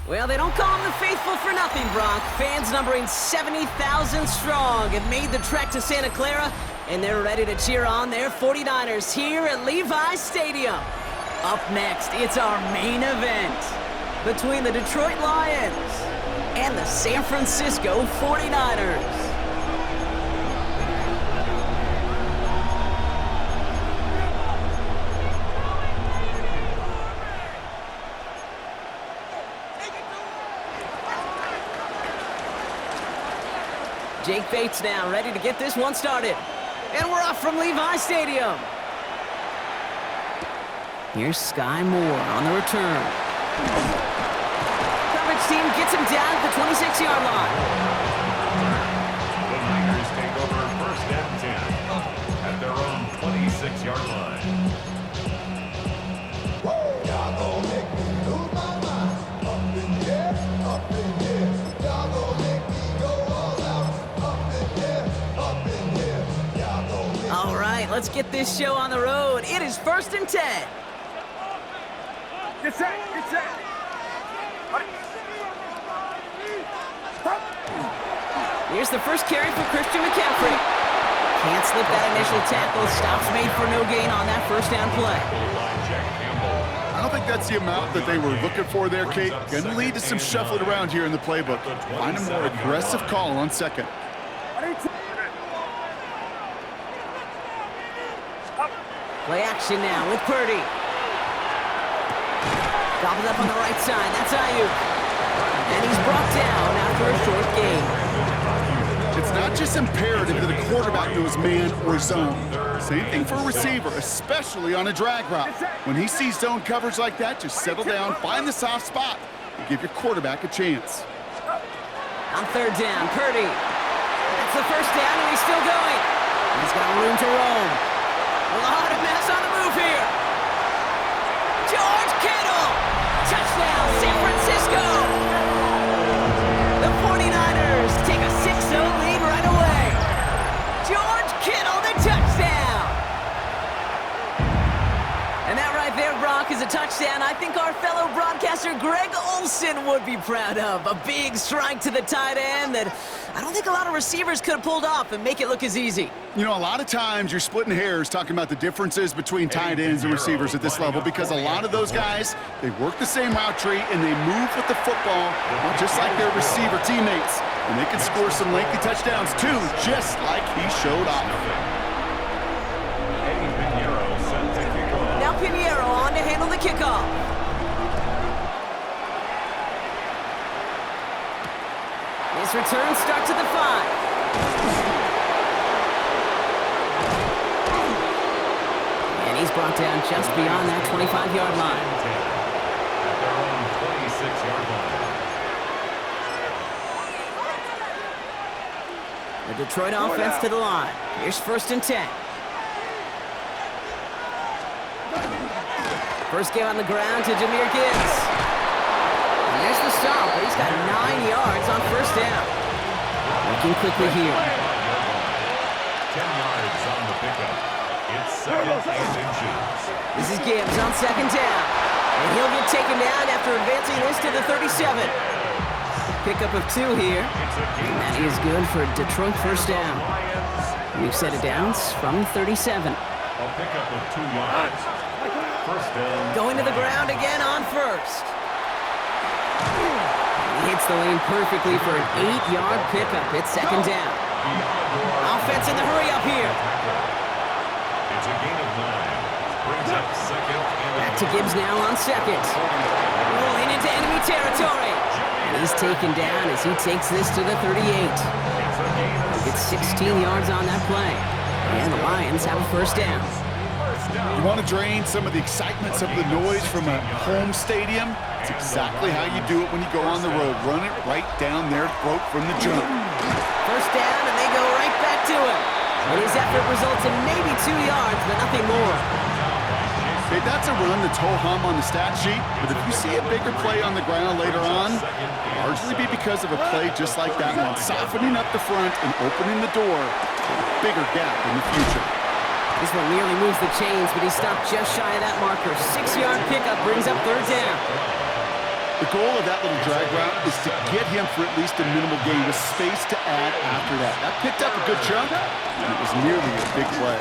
Well, they don't call them the faithful for nothing, Brock. Fans numbering 70,000 strong have made the trek to Santa Clara, and they're ready to cheer on their 49ers here at Levi's Stadium. Up next, it's our main event between the Detroit Lions and the San Francisco 49ers. Jake Bates now, ready to get this one started. And we're off from Levi's Stadium. Here's Sky Moore on the return. Coverage team gets him down at the 26-yard line. The Niners take over first and 10 at their own 26-yard line. Y'all gon' make me lose my mind. Up in here, up in here. Y'all gon' make me go all out. All right, let's get this show on the road. It is first and 10. Get set, get set. Here's the first carry for Christian McCaffrey. Can't slip that initial tackle. Stops made for no gain on that first down play. I don't think that's the amount that they were looking for there, Kate. Going to lead to some shuffling around here in the playbook. Find a more aggressive call on second. Play action now with Purdy. Gobbled up on the right side. That's Ayuk. And he's brought down after a short gain. It's not just imperative that a quarterback knows man or zone. Same thing for a receiver, especially on a drag route. When he sees zone coverage like that, just settle down, find the soft spot, and give your quarterback a chance. On third down, Purdy. That's the first down, and he's still going. He's got room to roam. A lot of mess on the move here. George Kittle. Touchdown, San Francisco. The 49ers take a 6-0 lead right away. George Kittle, the touchdown. And that right there, Brock, is a touchdown I think our fellow broadcaster Greg Olsen would be proud of. A big strike to the tight end that I don't think a lot of receivers could have pulled off and make it look as easy. You know, a lot of times you're splitting hairs talking about the differences between tight ends and receivers at this level because a lot of those guys, they work the same route tree and they move with the football just like their receiver teammates. And they can score some lengthy touchdowns too, just like he showed off. Now Pinheiro on to handle the kickoff. His return starts at the 5. And he's brought down just beyond that 25-yard line. At their own 26-yard line. The Detroit offense to the line. Here's first and 10. First game on the ground to Jahmyr Gibbs. And there's the stop, but he's got 9 yards on first down. Looking quickly here. 10 yards on the pickup. It's second and inches. This is Gibbs on second down. And he'll get taken down after advancing this to the 37. Pickup of 2 here. And that is good for Detroit first down. We've set it down from 37. A pickup of 2 yards. First down. Going to the ground again on first. He hits the lane perfectly for an 8-yard pickup. It's second down. Offense in the hurry up here. It's a gain of 9. Brings up second and Back to Gibbs now on second. Rolling into enemy territory. And he's taken down as he takes this to the 38. It's 16 yards on that play. And the Lions have a first down. You want to drain some of the excitement, some of the noise from a home stadium? It's exactly how you do it when you go on the road. Run it right down their throat from the jump. First down, and they go right back to it. And his effort results in maybe 2 yards, but nothing more. Hey, that's a run that's ho-hum on the stat sheet, but if you see a bigger play on the ground later on, it'll largely be because of a play just like that one, softening up the front and opening the door to a bigger gap in the future. This one nearly moves the chains, but he stopped just shy of that marker. 6-yard pickup brings up third down. The goal of that little drag route is to get him for at least a minimal gain with space to add after that. That picked up a good chunk, and it was nearly a big play.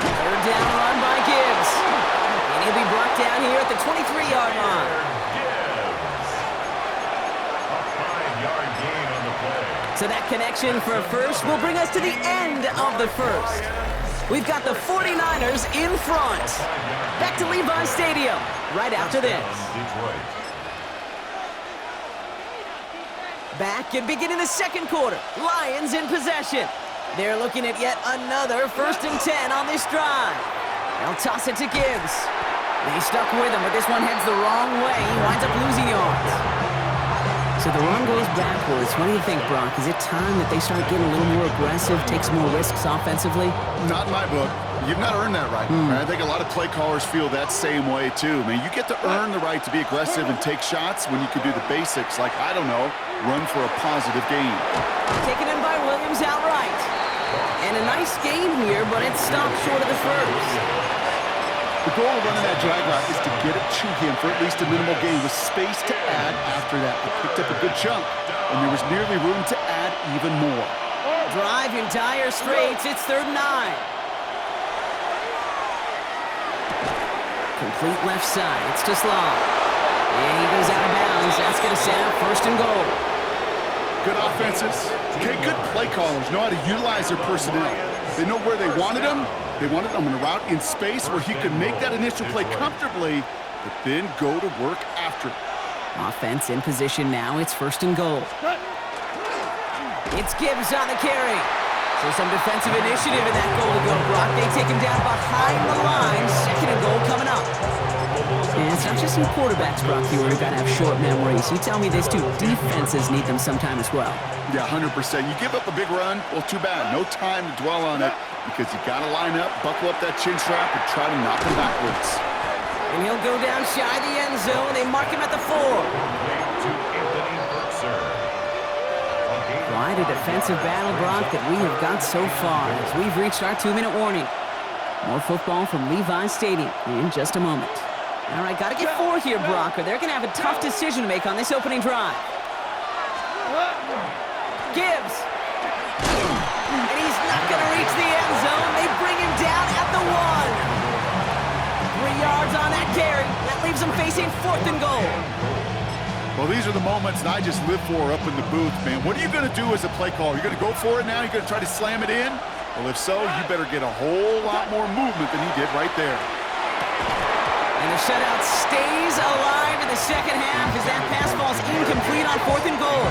Third down run by Gibbs. And he'll be brought down here at the 23-yard line. A 5-yard gain on the play. So that connection for a first will bring us to the end of the first. We've got the 49ers in front. Back to Levi Stadium right after this. Detroit. Back and beginning the second quarter. Lions in possession. They're looking at yet another 1st and 10 on this drive. They'll toss it to Gibbs. They stuck with him, but this one heads the wrong way. He winds up losing yards. So the run goes backwards. What do you think, Brock? Is it time that they start getting a little more aggressive, take some more risks offensively? Not in my book. You've not earned that right. I think a lot of play callers feel that same way, too. I mean, you get to earn the right to be aggressive and take shots when you can do the basics, like, I don't know, run for a positive gain. Taken in by Williams outright. And a nice gain here, but it stopped short of the first. The goal of running that drag route is to get it to him for at least a minimal gain with space to add after that. He picked up a good chunk, and there was nearly room to add even more. Drive in dire straits. It's 3rd and 9. Complete left side. It's just long. And he goes out of bounds. That's going to set up 1st and goal. Good offenses. Okay, good play callers know how to utilize their personnel. They know where they wanted them. They wanted him in a route in space where he could make that initial play comfortably, but then go to work after it. Offense in position now. It's 1st and goal. It's Gibbs on the carry. So some defensive initiative in that goal to go, Brock. They take him down behind the line. 2nd and goal coming up. And it's not just some quarterbacks, Brock, you got to have short memories. You tell me this too. Defenses need them sometime as well. Yeah, 100%. You give up a big run, well, too bad. No time to dwell on it because you got to line up, buckle up that chin strap, and try to knock him backwards. And he'll go down shy of the end zone. They mark him at the 4. Quite a defensive battle, Brock, that we have got so far as we've reached our 2-minute warning. More football from Levi Stadium in just a moment. All right, got to get 4 here, Brock, or they're going to have a tough decision to make on this opening drive. Gibbs. And he's not going to reach the end zone. They bring him down at the 1. 3 yards on that carry. That leaves him facing 4th and goal. Well, these are the moments that I just live for up in the booth, man. What are you going to do as a play caller? You're going to go for it now? You're going to try to slam it in? Well, if so, you better get a whole lot more movement than he did right there. And the shutout stays alive in the second half as that pass falls incomplete on 4th and goal.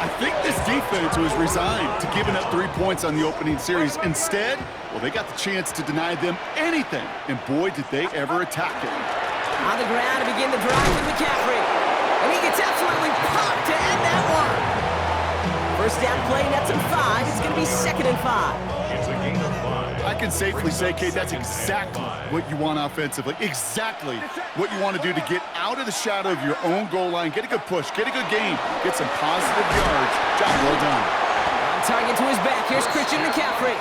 I think this defense was resigned to giving up 3 points on the opening series. Instead, well, they got the chance to deny them anything, and boy, did they ever attack it. On the ground to begin the drive with McCaffrey. And he gets absolutely popped to end that one. First down play, nets him 5. It's going to be 2nd and 5. It's a gain of 5. I can safely say, Kate, that's exactly what you want offensively. Exactly what you want to do to get out of the shadow of your own goal line, get a good push, get a good gain, get some positive yards. Job well done. On target to his back. Here's Christian McCaffrey.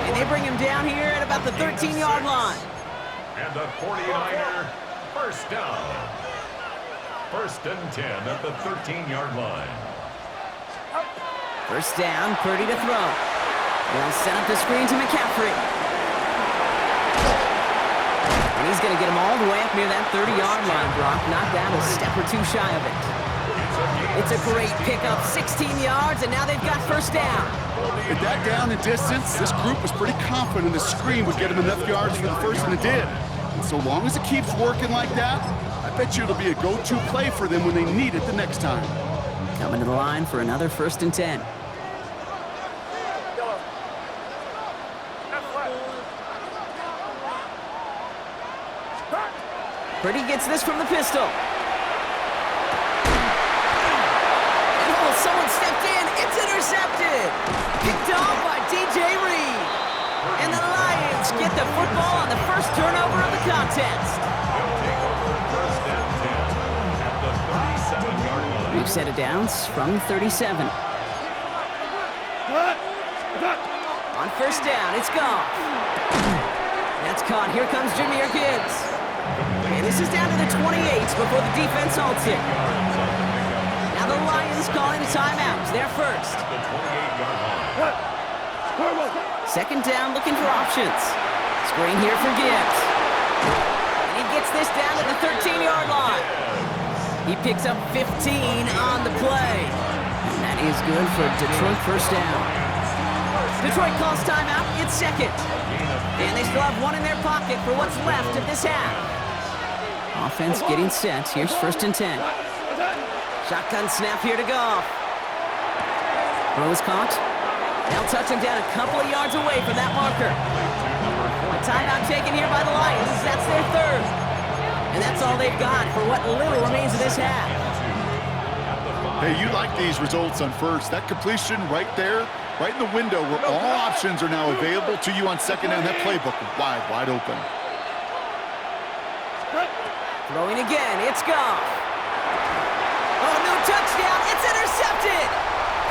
And they bring him down here at about the 13-yard line. And the 49er first down. 1st and 10 at the 13-yard line. First down, Purdy to throw. They'll set up the screen to McCaffrey. And he's going to get him all the way up near that 30-yard line, Brock. Knocked down a step or 2 shy of it. It's a great pickup, 16 yards, and now they've got first down. At that down and distance, this group was pretty confident the screen would get him enough yards for the first, and it did. And so long as it keeps working like that, I bet you it'll be a go-to play for them when they need it the next time. Coming to the line for another 1st and 10. Purdy gets this from the pistol. And oh, someone stepped in. It's intercepted. Picked off by DJ Reed. And the Lions get the football on the first turnover of the contest. We've set it down from 37. On first down, it's gone. That's caught. Here comes Jahmyr Gibbs. And this is down to the 28 before the defense halts it. Now the Lions calling a timeout. They're first. The 28-yard line. Second down, looking for options. Screen here for Gibbs. And he gets this down to the 13-yard line. He picks up 15 on the play. And that is good for Detroit first down. Detroit calls timeout. It's second. And they still have one in their pocket for what's left of this half. Offense getting set. Here's first and 10. Shotgun snap here to Goff. Throw is caught. They'll touch him down a couple of yards away from that marker. A timeout taken here by the Lions. That's their third. And that's all they've got for what little remains of this half. Hey, you like these results on first. That completion right there, right in the window where all options are now available to you on second down. That playbook wide open. Throwing again, it's Goff. Oh, no touchdown, it's intercepted!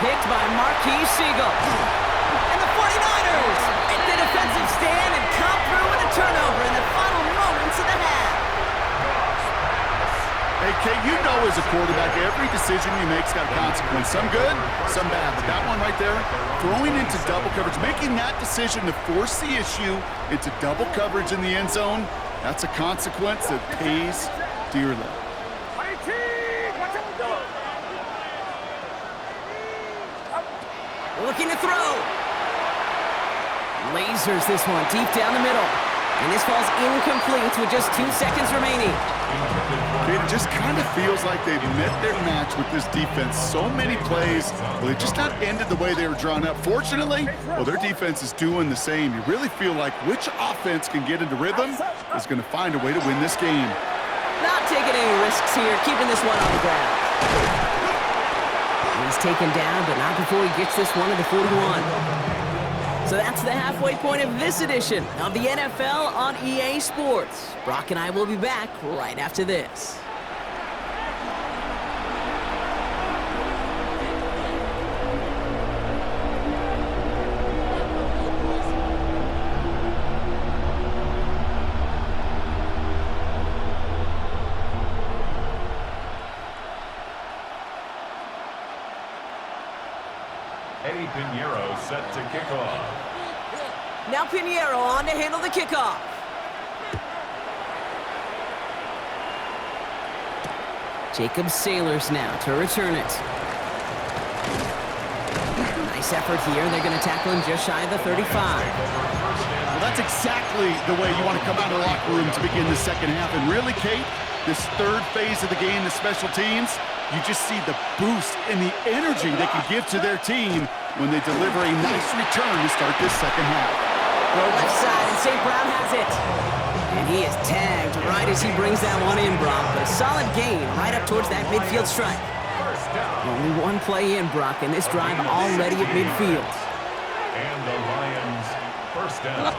Picked by Marquise Siegel. And the 49ers make the defensive stand and come through with a turnover in the final moments of the half. Hey, Kate, you know as a quarterback, every decision you make's got a consequence. Some good, some bad. But that one right there, throwing into double coverage, making that decision to force the issue into double coverage in the end zone, that's a consequence that pays dearly. Looking to throw. Lasers this one deep down the middle. And this falls incomplete with just 2 seconds remaining. It just kind of feels like they've met their match with this defense. So many plays, well, they just not ended the way they were drawn up. Fortunately, well, their defense is doing the same. You really feel like which offense can get into rhythm is going to find a way to win this game. Not taking any risks here, keeping this one on the ground. He's taken down, but not before he gets this one to the 41. So that's the halfway point of this edition of the NFL on EA Sports. Brock and I will be back right after this. Eddie Pinheiro set to kick off. Now Pinheiro on to handle the kickoff. Jacob Sailors now to return it. Nice effort here. They're going to tackle him just shy of the 35. Well, that's exactly the way you want to come out of the locker room to begin the second half. And really, Kate, this third phase of the game, the special teams, you just see the boost and the energy they can give to their team when they deliver a nice return to start this second half. Go left side, and St. Brown has it. And he is tagged right as he brings that one in, Brock. But a solid gain right up towards that midfield stripe. Only one play in, Brock, and this drive already at midfield. And the Lions first down.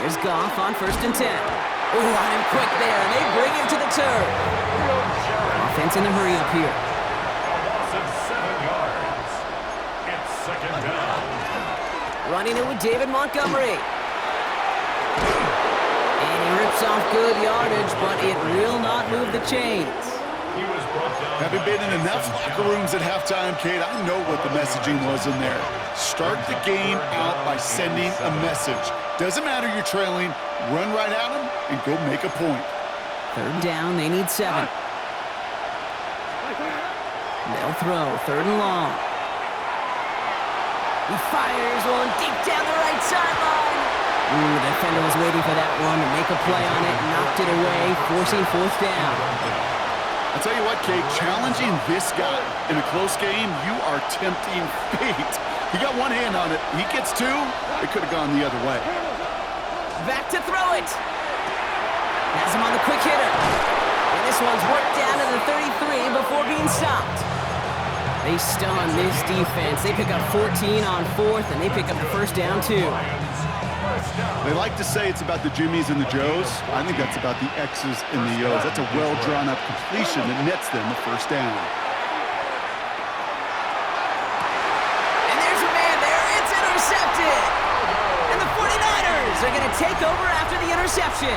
Here's Goff on first and 10. Oh, on him quick there, and they bring him to the turf. Offense in the hurry up here. Loss of 7 yards. It's second down. Running it with David Montgomery. And he rips off good yardage, but it will not move the chains. He was brought down. Having been in enough locker rooms at halftime, Kate, I know what the messaging was in there. Start the game out by sending a message. Doesn't matter you're trailing, run right at them and go make a point. Third down, they need 7. They'll throw, third and long. He fires one deep down the right sideline. The defender was waiting for that one to make a play on it, knocked it away, forcing fourth down. I'll tell you what, Kate, challenging this guy in a close game, you are tempting fate. He got one hand on it. He gets 2. It could have gone the other way. Back to throw it. Has him on the quick hitter. And this one's worked down to the 33 before being stopped. They stun this defense. They pick up 14 on fourth, and they pick up the first down, too. They like to say it's about the Jimmies and the Joes. I think that's about the X's and the O's. That's a well-drawn-up completion that nets them the first down. And there's a man there. It's intercepted. And the 49ers are going to take over after the interception.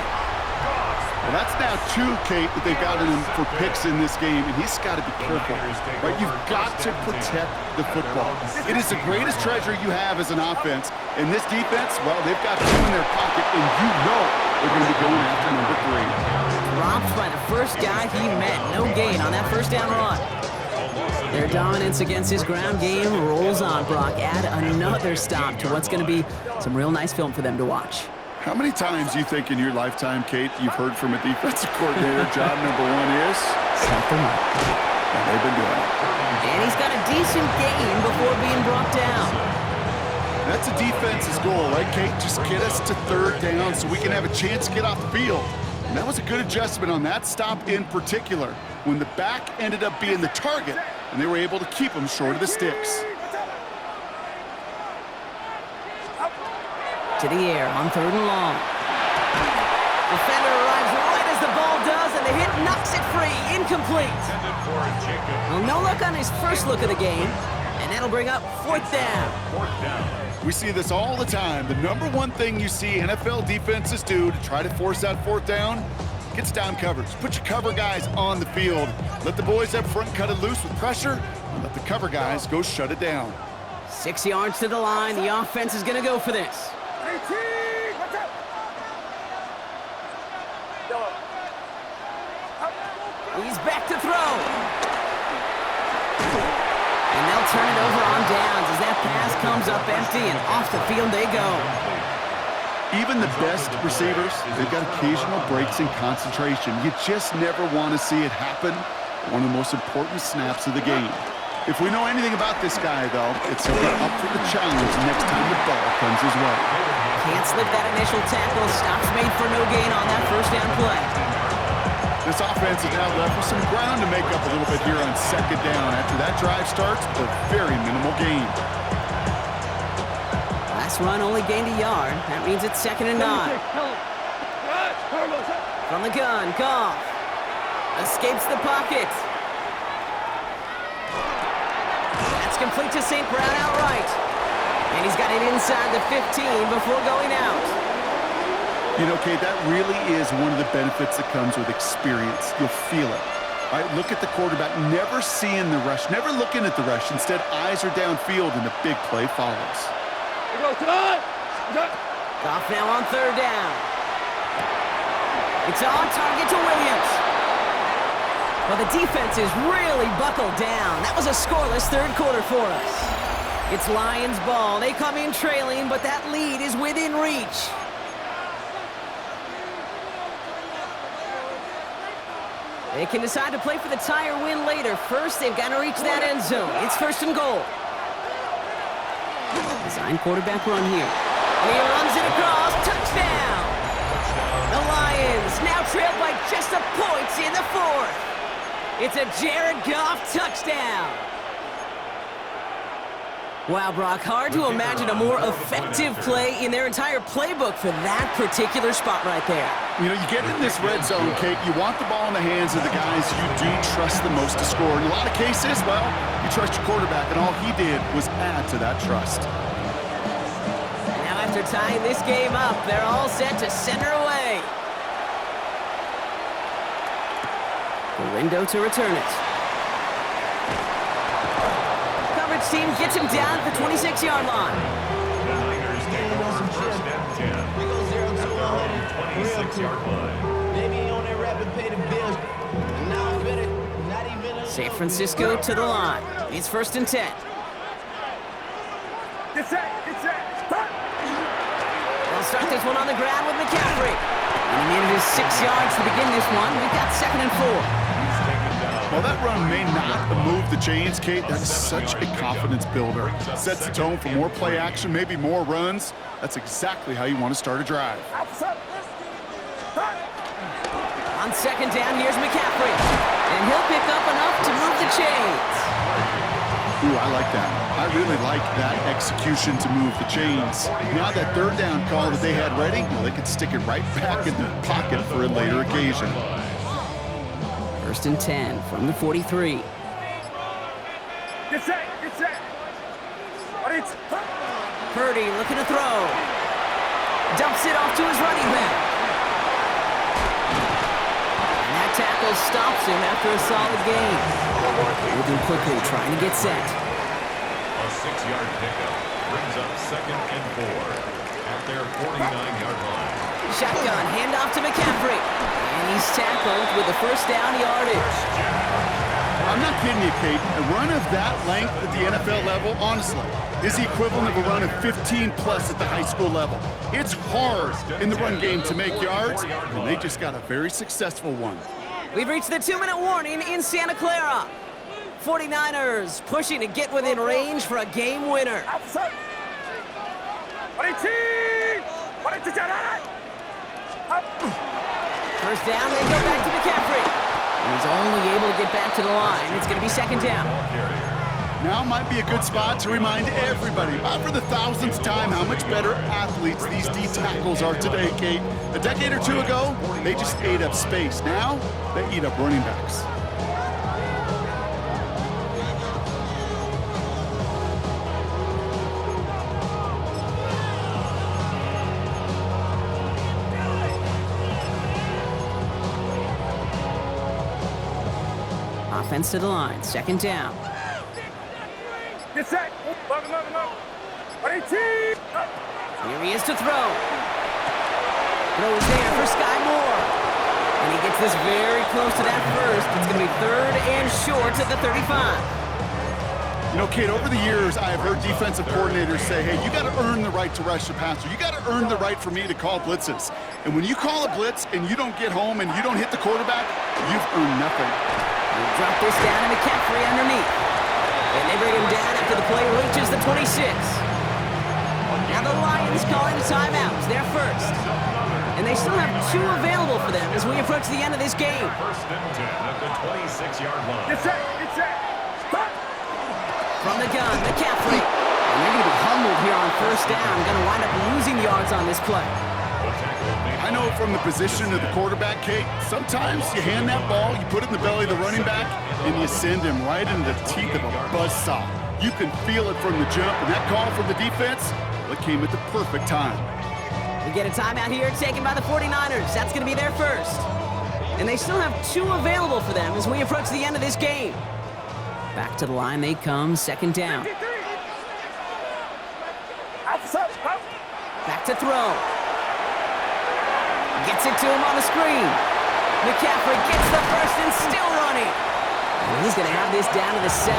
Well, that's now 2, Kate, that they've got in him for picks in this game, and he's got to be careful. Right? You've got to protect the football. It is the greatest treasure you have as an offense. And this defense, well, they've got 2 in their pocket, and you know they're going to be going after number 3. Dropped by the first guy he met. No gain on that first down run. Their dominance against this ground game rolls on, Brock. Add another stop to what's going to be some real nice film for them to watch. How many times do you think in your lifetime, Kate, you've heard from a defensive coordinator, job number 1 is? Something. And they've been doing it. And he's got a decent gain before being brought down. That's a defense's goal, right, Kate? Just get us to 3rd down so we can have a chance to get off the field. And that was a good adjustment on that stop in particular, when the back ended up being the target, and they were able to keep him short of the sticks. To the air on 3rd and long. Defender arrives right as the ball does, and the hit knocks it free. Incomplete. Well, no luck on his first look of the game, and that'll bring up 4th down. We see this all the time. The number 1 thing you see NFL defenses do to try to force that 4th down, gets down coverage. Put your cover guys on the field. Let the boys up front cut it loose with pressure, and let the cover guys go shut it down. 6 yards to the line. The offense is going to go for this. He's back to throw. And they'll turn it over on downs as that pass comes up empty, and off the field they go. Even the best receivers, they've got occasional breaks in concentration. You just never want to see it happen. One of the most important snaps of the game. If we know anything about this guy, though, it's he'll be up for the challenge next time the ball comes his way. Can't slip that initial tackle. Stops made for no gain on that first down play. This offense is now left with some ground to make up a little bit here on 2nd down. After that drive starts, a very minimal gain. Last run only gained a yard. That means it's 2nd and 9. From the gun, Goff. Escapes the pocket. That's complete to St. Brown outright. And he's got it inside the 15 before going out. You know, Kate, that really is one of the benefits that comes with experience. You'll feel it. All right, look at the quarterback, never seeing the rush, never looking at the rush. Instead, eyes are downfield, and the big play follows. Goff now on 3rd down. It's on target to Williams. Well, the defense is really buckled down. That was a scoreless 3rd quarter for us. It's Lions ball. They come in trailing, but that lead is within reach. They can decide to play for the tie or win later. First, they've got to reach that end zone. It's 1st and goal. Design quarterback run here. And he runs it across. Touchdown! The Lions now trailed by just a point in the 4th. It's a Jared Goff touchdown. Wow, Brock, hard to imagine a more effective play in their entire playbook for that particular spot right there. You know, you get in this red zone, Kate, you want the ball in the hands of the guys you do trust the most to score. In a lot of cases, well, you trust your quarterback, and all he did was add to that trust. Now after tying this game up, they're all set to center away. The window to return it. Coverage team gets him down at the 26-yard line. The Niners take over 1st and 10 at their own 26-yard line. San Francisco to the line. It's 1st and 10. They'll start this one on the ground with McCaffrey. And he needed his 6 yards to begin this one. We've got 2nd and 4. Well, that run may not move the chains, Kate. That's such a confidence builder. Sets the tone for more play action, maybe more runs. That's exactly how you want to start a drive. On 2nd down, here's McCaffrey. And he'll pick up enough to move the chains. Ooh, I like that. I really like that execution to move the chains. Now that 3rd down call that they had ready, well, they could stick it right back in their pocket for a later occasion. 1st and 10 from the 43. Purdy looking to throw. Dumps it off to his running back. tackle stops him after a solid gain. Moving quickly, trying to get set. A 6-yard pickup brings up 2nd and 4 at their 49-yard line. Shotgun, handoff to McCaffrey. And he's tackled with the first down yardage. I'm not kidding you, Kate. A run of that length at the NFL level, honestly, is the equivalent of a run of 15-plus at the high school level. It's hard in the run game to make yards, and they just got a very successful one. We've reached the 2-minute warning in Santa Clara. 49ers pushing to get within range for a game winner. First down, they go back to McCaffrey. And he's only able to get back to the line. It's going to be 2nd down. Now might be a good spot to remind everybody, about for the 1000th time, how much better athletes these D tackles are today, Kate. A decade or two ago, they just ate up space. Now, they eat up running backs. Offense to the line, 2nd down. Get set. Here he is to throw. Throws there for Sky Moore. And he gets this very close to that first. It's going to be 3rd and short at the 35. You know, Kate, over the years, I have heard defensive coordinators say, hey, you got to earn the right to rush the passer. You got to earn the right for me to call blitzes. And when you call a blitz and you don't get home and you don't hit the quarterback, you've earned nothing. They drop this down to McCaffrey underneath. And they bring him down after the play reaches the 26. Now the Lions calling a timeout. They're first. And they still have 2 available for them as we approach the end of this game. 1st and 10 at the 26-yard line. Get set. Get set. From the gun, McCaffrey. And they're going to be humbled here on 1st down. Going to wind up losing yards on this play. I know from the position of the quarterback, Kate, sometimes you hand that ball, you put it in the belly of the running back, and you send him right into the teeth of a buzzsaw. You can feel it from the jump, and that call from the defense, well, it came at the perfect time. We get a timeout here taken by the 49ers. That's going to be their first. And they still have 2 available for them as we approach the end of this game. Back to the line they come, 2nd down. Back to throw. Gets it to him on the screen. McCaffrey gets the first and still running. And he's going to have this down to the 7.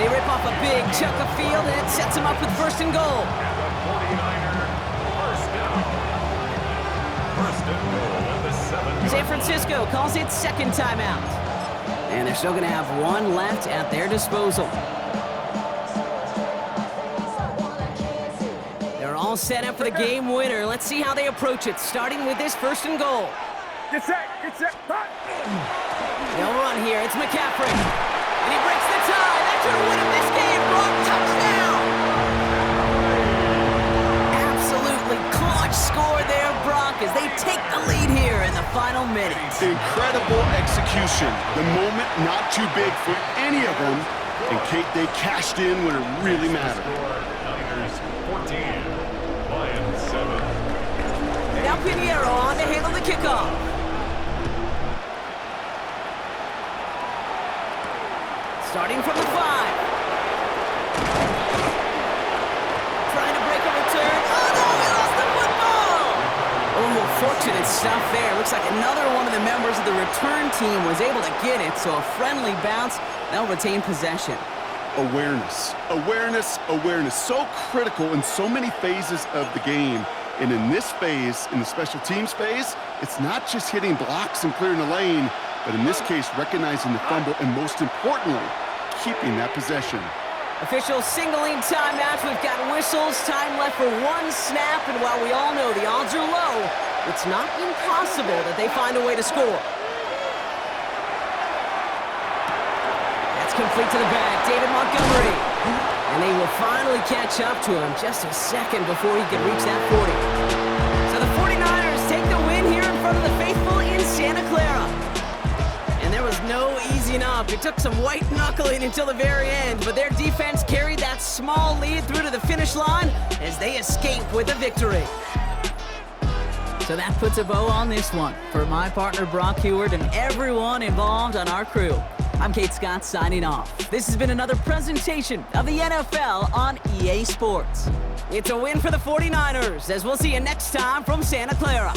They rip off a big chunk of field, and it sets him up with 1st and goal. San Francisco calls it 2nd timeout. And they're still going to have 1 left at their disposal. All set up for the game winner. Let's see how they approach it, starting with this 1st and goal. Get set. Get set. They'll run here. It's McCaffrey. And he breaks the tie. That could win him this game. Brock, touchdown! Absolutely clutch score there, Brock, as they take the lead here in the final minutes. Incredible execution. The moment not too big for any of them. And Kate, they cashed in when it really mattered. Niners 14. Now Pinheiro on to handle the kickoff. Starting from the 5. Trying to break a return. Oh no, he lost the football! Oh, fortunate stuff there. Looks like another one of the members of the return team was able to get it, so a friendly bounce. They'll retain possession. Awareness, awareness, awareness. So critical in so many phases of the game. And in this phase, in the special teams phase, it's not just hitting blocks and clearing the lane, but in this case, recognizing the fumble and most importantly, keeping that possession. Official singling timeout. We've got whistles, time left for 1 snap, and while we all know the odds are low, it's not impossible that they find a way to score. That's complete to the back, David Montgomery. And they will finally catch up to him just a second before he can reach that 40. So the 49ers take the win here in front of the faithful in Santa Clara. And there was no easing up. It took some white knuckling until the very end, but their defense carried that small lead through to the finish line as they escape with a victory. So that puts a bow on this one. For my partner Brock Heward and everyone involved on our crew, I'm Kate Scott signing off. This has been another presentation of the NFL on EA Sports. It's a win for the 49ers, as we'll see you next time from Santa Clara.